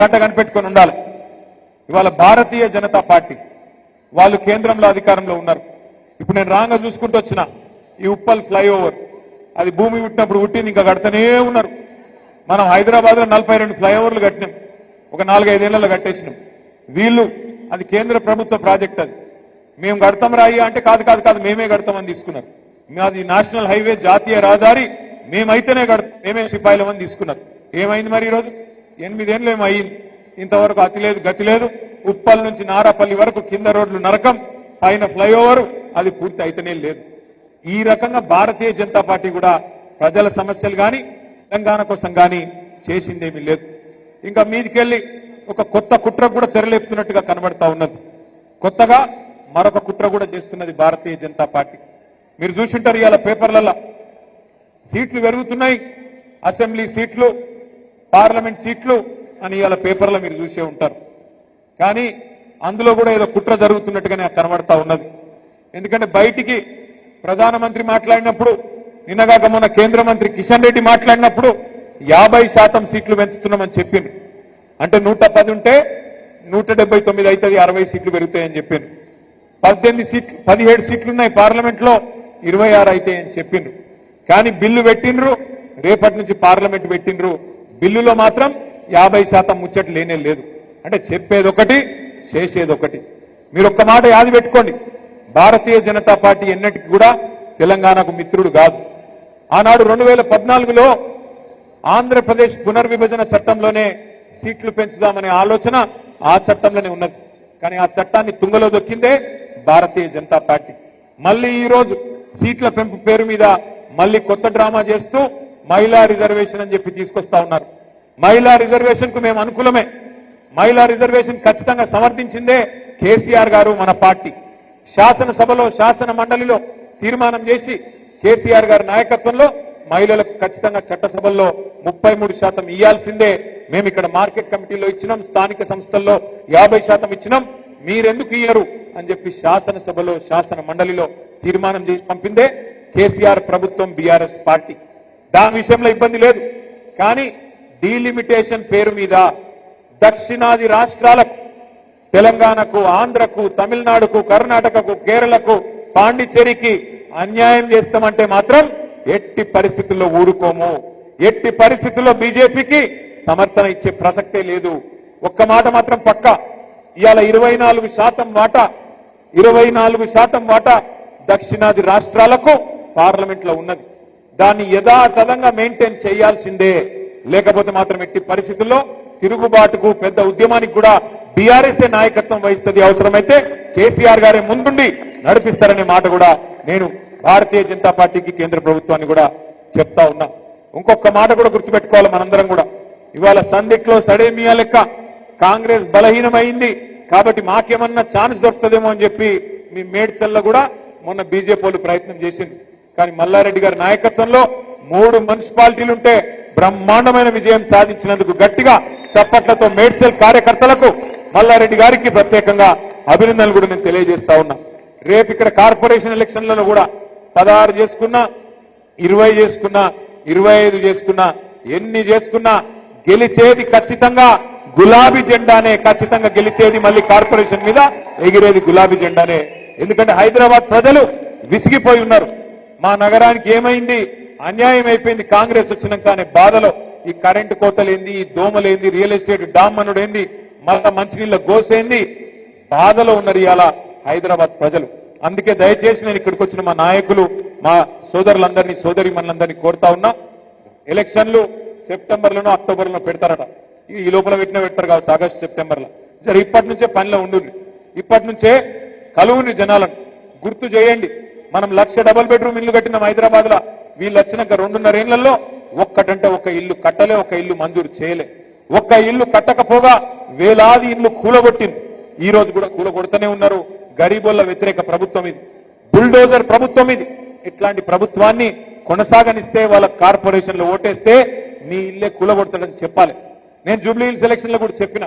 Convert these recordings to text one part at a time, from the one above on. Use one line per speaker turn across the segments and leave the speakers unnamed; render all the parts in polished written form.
గంట కనిపెట్టుకొని ఉండాలి. ఇవాళ భారతీయ జనతా పార్టీ వాళ్ళు కేంద్రంలో అధికారంలో ఉన్నారు. ఇప్పుడు నేను రాంగా చూసుకుంటూ వచ్చిన ఈ ఉప్పల్ ఫ్లైఓవర్ అది భూమి పుట్టినప్పుడు పుట్టింది, ఇంకా కడతనే ఉన్నారు. మనం హైదరాబాద్ లో 42 ఫ్లైఓవర్లు కట్టినాం, ఒక 4-5 ఏళ్లలో కట్టేసినాం. వీళ్ళు అది కేంద్ర ప్రభుత్వ ప్రాజెక్ట్, అది మేము కడతాం రాయి అంటే కాదు కాదు కాదు మేమే కడతామని తీసుకున్నారు. అది నేషనల్ హైవే జాతీయ రహదారి మేమైతేనే కడతాం, మేమే సిపాయిలమని తీసుకున్నారు. ఏమైంది మరి ఈరోజు? 8 ఏళ్ళు ఏమో అయింది, ఇంతవరకు అతి లేదు గతి లేదు. ఉప్పల్ నుంచి నారాపల్లి వరకు కింద రోడ్లు నరకం, పైన ఫ్లైఓవర్ అది పూర్తి అయితేనే లేదు. ఈ రకంగా భారతీయ జనతా పార్టీ కూడా ప్రజల సమస్యలు కానీ తెలంగాణ కోసం కానీ చేసిందేమీ లేదు. ఇంకా మీదికెళ్ళి ఒక కొత్త కుట్ర కూడా తెరలేపుతున్నట్టుగా కనబడతా ఉన్నది. కొత్తగా మరొక కుట్ర కూడా చేస్తున్నది భారతీయ జనతా పార్టీ. మీరు చూసింటారు ఇవాళ పేపర్లలో సీట్లు పెరుగుతున్నాయి, అసెంబ్లీ సీట్లు, పార్లమెంట్ సీట్లు అని ఇవాళ పేపర్లో మీరు చూసే ఉంటారు. కానీ అందులో కూడా ఏదో కుట్ర జరుగుతున్నట్టుగానే కనబడతా ఉన్నది. ఎందుకంటే బయటికి ప్రధానమంత్రి మాట్లాడినప్పుడు, నిన్నగాక మొన్న కేంద్ర మంత్రి కిషన్ రెడ్డి మాట్లాడినప్పుడు 50% సీట్లు పెంచుతున్నామని చెప్పింది. అంటే 110 ఉంటే 179 అవుతుంది, 60 సీట్లు పెరుగుతాయని చెప్పింది. 17 సీట్లున్నాయి పార్లమెంట్ లో, 26 అవుతాయని చెప్పిండ్రు. కానీ బిల్లు పెట్టిండ్రు, రేపటి నుంచి పార్లమెంట్ పెట్టిండ్రు. బిల్లులో మాత్రం 50% ముచ్చట్లు లేనే లేదు. అంటే చెప్పేది ఒకటి, చేసేది ఒకటి. మీరు ఒక్క మాట యాది పెట్టుకోండి, భారతీయ జనతా పార్టీ ఎన్నటికి కూడా తెలంగాణకు మిత్రుడు కాదు. ఆనాడు 2014లో ఆంధ్రప్రదేశ్ పునర్విభజన చట్టంలోనే సీట్లు పెంచుదామనే ఆలోచన ఆ చట్టంలోనే ఉన్నది. కానీ ఆ చట్టాన్ని తుంగలో దొక్కిందే భారతీయ జనతా పార్టీ. మళ్ళీ ఈ రోజు సీట్ల పెంపు పేరు మీద మళ్ళీ కొత్త డ్రామా చేస్తూ మహిళా రిజర్వేషన్ అని చెప్పి తీసుకొస్తా ఉన్నారు. మహిళా రిజర్వేషన్ కు మేము అనుకూలమే. మహిళా రిజర్వేషన్ ఖచ్చితంగా సమర్థించిందే కేసీఆర్ గారు, మన పార్టీ. శాసనసభలో శాసన మండలిలో తీర్మానం చేసి కేసీఆర్ గారి నాయకత్వంలో మహిళలకు ఖచ్చితంగా చట్టసభల్లో 33% ఇయ్యాల్సిందే. మేము ఇక్కడ మార్కెట్ కమిటీలో ఇచ్చినాం, స్థానిక సంస్థల్లో 50% ఇచ్చినాం, మీరెందుకు ఇయ్యరు అని చెప్పి శాసనసభలో శాసన మండలిలో తీర్మానం చేసి పంపిందే కేసీఆర్ ప్రభుత్వం, బీఆర్ఎస్ పార్టీ. దాని విషయంలో ఇబ్బంది లేదు. కానీ డీలిమిటేషన్ పేరు మీద దక్షిణాది రాష్ట్రాలకు, తెలంగాణకు, ఆంధ్రకు, తమిళనాడుకు, కర్ణాటకకు, కేరళకు, పాండిచ్చేరికి అన్యాయం చేస్తామంటే మాత్రం ఎట్టి పరిస్థితుల్లో ఊరుకోము. ఎట్టి పరిస్థితుల్లో బీజేపీకి సమర్థన ఇచ్చే ప్రసక్తే లేదు. ఒక్క మాట మాత్రం పక్కా, ఇవాళ 24% వాటా దక్షిణాది రాష్ట్రాలకు పార్లమెంట్ లో ఉన్నది. దాన్ని యథాతథంగా మెయింటైన్ చేయాల్సిందే. లేకపోతే మాత్రం ఎట్టి పరిస్థితుల్లో తిరుగుబాటుకు, పెద్ద ఉద్యమానికి కూడా బీఆర్ఎస్ఏ నాయకత్వం వహిస్తుంది. అవసరమైతే కేసీఆర్ గారే ముందుండి నడిపిస్తారనే మాట కూడా నేను భారతీయ జనతా పార్టీకి, కేంద్ర ప్రభుత్వాన్ని కూడా చెప్తా ఉన్నా. ఇంకొక మాట కూడా గుర్తుపెట్టుకోవాలి మనందరం కూడా. ఇవాళ సందిట్లో సడేమియా లెక్క కాంగ్రెస్ బలహీనమైంది కాబట్టి మాకేమన్నా ఛాన్స్ దొరుకుతుందేమో అని చెప్పి మీ మేడ్చల్లో కూడా మొన్న బీజేపీ వాళ్ళు ప్రయత్నం చేసింది. కానీ మల్లారెడ్డి గారి నాయకత్వంలో 3 మున్సిపాలిటీలుంటే బ్రహ్మాండమైన విజయం సాధించినందుకు గట్టిగా చప్పట్లతో మేడ్చల్ కార్యకర్తలకు, మల్లారెడ్డి గారికి ప్రత్యేకంగా అభినందనలు కూడా నేను తెలియజేస్తా ఉన్నా. రేపు ఇక్కడ కార్పొరేషన్ ఎలక్షన్లలో కూడా 16 చేసుకున్నా, 20 చేసుకున్నా, 25 చేసుకున్నా, ఎన్ని చేసుకున్నా గెలిచేది ఖచ్చితంగా గులాబీ జెండానే. ఖచ్చితంగా గెలిచేది మళ్ళీ కార్పొరేషన్ మీద ఎగిరేది గులాబీ జెండానే. ఎందుకంటే హైదరాబాద్ ప్రజలు విసిగిపోయి ఉన్నారు. మా నగరానికి ఏమైంది, అన్యాయం అయిపోయింది కాంగ్రెస్ వచ్చినాక అనే బాధలో, ఈ కరెంటు కోతలేంది, ఈ దోమలేంది, రియల్ ఎస్టేట్ డామ్మనుడేంది, మళ్ళా మంచినీళ్ళ గోసేంది, బాధలో ఉన్నారు ఇవాళ హైదరాబాద్ ప్రజలు. అందుకే దయచేసి నేను ఇక్కడికి వచ్చిన మా నాయకులు, మా సోదరులందరినీ, సోదరిమణులందరినీ కోరుతా ఉన్నా, ఎలక్షన్లు సెప్టెంబర్లోనో అక్టోబర్లో పెడతారట. ఈ లోపల పెడతారు కావచ్చు, ఆగస్టు సెప్టెంబర్లో. సరే, ఇప్పటి నుంచే పనిలో ఉండుంది. ఇప్పటి నుంచే కలువుని జనాలను గుర్తు చేయండి. మనం 1,00,000 డబుల్ బెడ్రూమ్ ఇల్లు కట్టినాం హైదరాబాద్ లో. వీళ్ళు వచ్చినాక 2.5 ఏళ్లలో ఒక్కటంటే ఒక ఇల్లు కట్టలే, ఒక ఇల్లు మంజూరు చేయలే. ఒక్క ఇల్లు కట్టకపోగా వేలాది ఇల్లు కూలగొట్టింది. ఈ రోజు కూడా కూలగొడుతూనే ఉన్నారు. గరీబోళ్ల వ్యతిరేక ప్రభుత్వం ఇది, బుల్డోజర్ ప్రభుత్వం ఇది. ఇట్లాంటి ప్రభుత్వాన్ని కొనసాగనిస్తే, వాళ్ళ కార్పొరేషన్లో ఓటేస్తే మీ ఇల్లే కూలగొడతాడని చెప్పాలి. నేను జూబ్లీ హిల్స్ ఎలక్షన్ లో కూడా చెప్పిన,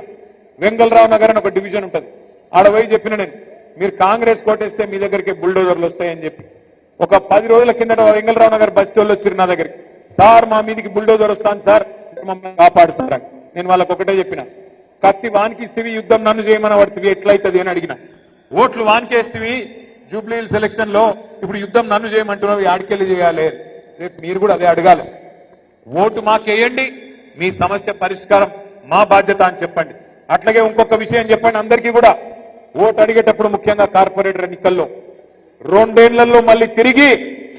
వెంగళరావు నగర్ అని ఒక డివిజన్ ఉంటుంది, ఆడ పోయి చెప్పిన నేను, మీరు కాంగ్రెస్ కోటేస్తే మీ దగ్గరికి బుల్డోజర్లు వస్తాయని చెప్పి. ఒక 10 రోజుల కిందట వెంగళరావు నగర్ బస్తీ వాళ్ళు వచ్చారు నా దగ్గరికి, సార్ మా మీదికి బుల్డోజర్ వస్తాను సార్, మమ్మల్ని కాపాడు సార్ అని. నేను వాళ్ళకి ఒకటే చెప్పిన, కత్తి వానికి ఇస్తేవి యుద్ధం నన్ను చేయమని పడుతుంది ఎట్లయితుంది అని అడిగిన ఓట్లు వానికేస్తేవి జూబ్లీ సెలక్షన్ లో ఇప్పుడు యుద్ధం నన్ను చేయమంటున్నావు ఆడికెళ్ళి చేయాలి రేపు మీరు కూడా అదే అడగాలి ఓటు మాకేయండి మీ సమస్య పరిష్కారం మా బాధ్యత అని చెప్పండి అట్లాగే ఇంకొక విషయం చెప్పండి అందరికీ కూడా ఓటు అడిగేటప్పుడు ముఖ్యంగా కార్పొరేటర్ ఎన్నికల్లో 2 ఏళ్లలో మళ్ళీ తిరిగి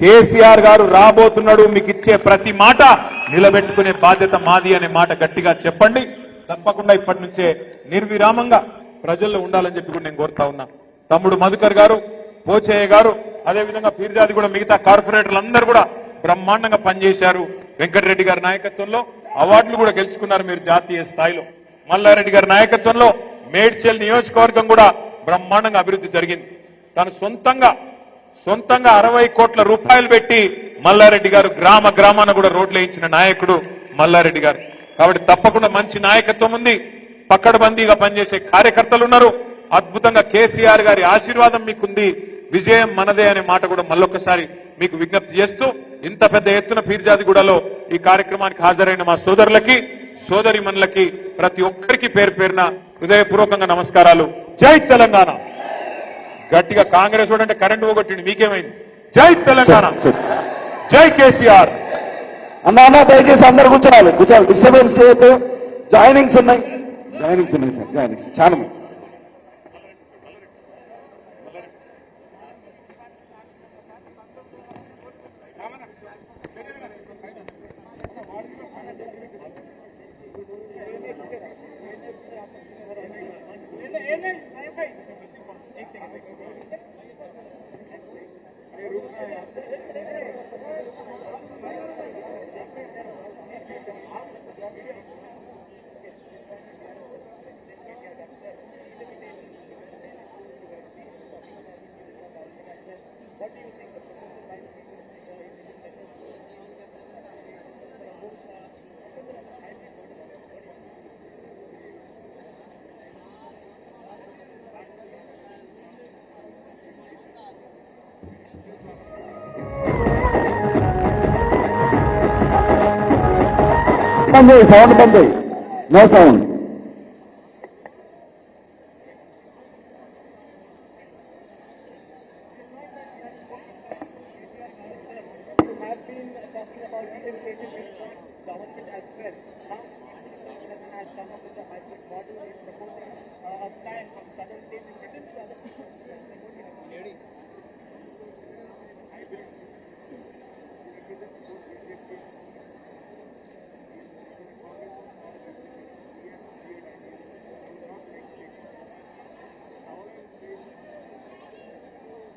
కేసీఆర్ గారు రాబోతున్నాడు మీకు ఇచ్చే ప్రతి మాట నిలబెట్టుకునే బాధ్యత మాది అనే మాట గట్టిగా చెప్పండి తప్పకుండా ఇప్పటి నుంచే నిర్విరామంగా ప్రజల్లో ఉండాలని చెప్పి కూడా నేను కోరుతా ఉన్నా తమ్ముడు మధుకర్ గారు పోచయ్య గారు అదేవిధంగా పీర్జాది కూడా మిగతా కార్పొరేటర్లు అందరూ కూడా బ్రహ్మాండంగా పనిచేశారు వెంకటరెడ్డి గారి నాయకత్వంలో అవార్డులు కూడా గెలుచుకున్నారు మీరు జాతీయ స్థాయిలో మల్లారెడ్డి గారి నాయకత్వంలో మేడ్చల్ నియోజకవర్గం కూడా బ్రహ్మాండంగా అభివృద్ధి జరిగింది తను సొంతంగా 60 కోట్ల రూపాయలు పెట్టి మల్లారెడ్డి గారు గ్రామాన కూడా రోడ్లు వేయించిన నాయకుడు మల్లారెడ్డి గారు కాబట్టి తప్పకుండా మంచి నాయకత్వం ఉంది పక్కడబందీగా పనిచేసే కార్యకర్తలు ఉన్నారు అద్భుతంగా కేసీఆర్ గారి ఆశీర్వాదం మీకుంది విజయం మనదే అనే మాట కూడా మళ్ళొక్కసారి మీకు విజ్ఞప్తి చేస్తూ ఇంత పెద్ద ఎత్తున పీర్జాదిగూడలో ఈ కార్యక్రమానికి హాజరైన మా సోదరులకి సోదరిమణులకి ప్రతి ఒక్కరికి పేరు పేరున హృదయపూర్వకంగా నమస్కారాలు జై తెలంగాణ గట్టిగా కాంగ్రెస్ అంటే కరెంట్ పోగొట్టింది మీకేమైంది జై తెలంగాణ జై కేసీఆర్
అన్నా దయచేసి అందరు కూర్చోవాలి డిస్టర్బెన్స్ చేయొద్దు జాయినింగ్స్ ఉన్నాయి సార్ జాయినింగ్స్ చాలా సౌండ్ బంద్ నో సౌండ్